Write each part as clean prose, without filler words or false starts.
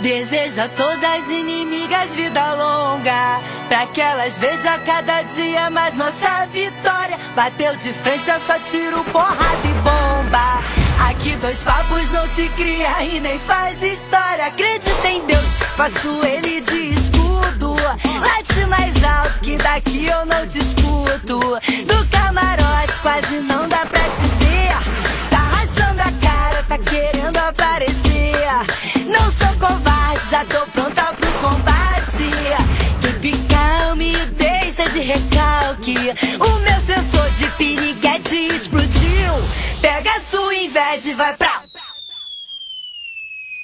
Desejo a todas as inimigas vida longa, pra que elas vejam cada dia mais nossa vitória. Bateu de frente, eu só tiro porrada e bomba. Aqui dois papos não se cria e nem faz história. Acredita em Deus, faço ele de escudo. Late mais alto que daqui eu não te escuto. Do camarote quase não dá pra te ver. Tá rachando a cara, tá querendo aparecer. Não sou covarde, já tô pronta pro combate. Keep calm e deixa de recalque. O meu sensor de piriguete explodiu. Pega a sua inveja e vai pra...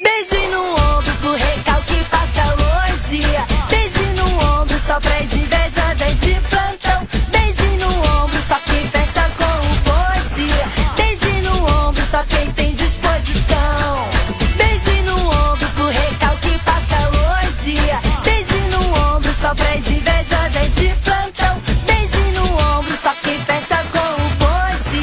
Beijo no ombro pro recalque passa longe. Beijo no ombro só pras invejosas de plantão. Beijo no ombro só quem fecha com o bonde. Beijo no ombro só quem tem disposição. Beijo no ombro pro recalque passa longe. Beijo no ombro só pras invejosas de plantão. Beijo no ombro só quem fecha com o bonde.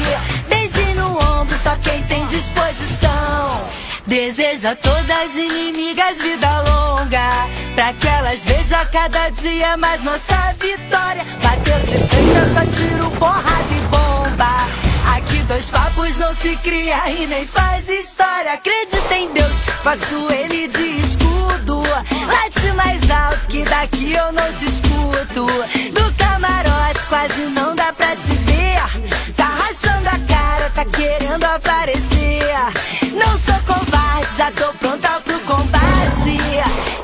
Beijo no ombro só quem tem disposição. Desejo a todas as inimigas vida longa, pra que elas vejam cada dia mais nossa vitória. Bateu de frente, eu só tiro porrada e bomba. Aqui dois papos não se cria e nem faz história. Acredita em Deus, faço ele de escudo. Late mais alto que daqui eu não te escuto. Do camarote quase não dá pra te ver. Tá rachando a cara, tá querendo aparecer. Não sou covarde, já tô pronta pro combate.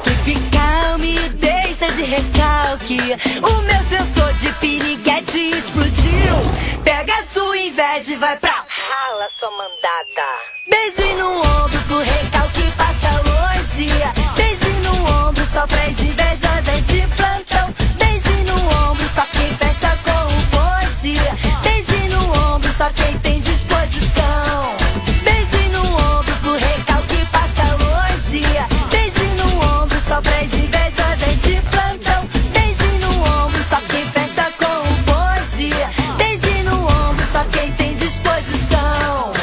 Keep calm e deixa de recalque. O meu sensor de piriguete explodiu. Pega a sua inveja e vai pra... Rala sua mandada. Beijo no ombro pro recalque passa longe. Beijo no ombro só pras invejosas de plantão. Beijo no ombro só quem fecha com o bonde. Beijo no ombro só quem tem disposição. Beijo no ombro pro recalque passa longe. Beijo no ombro só pras invejosas de plantão. Beijo no ombro só quem fecha com o bonde. Beijo no ombro só quem tem disposição.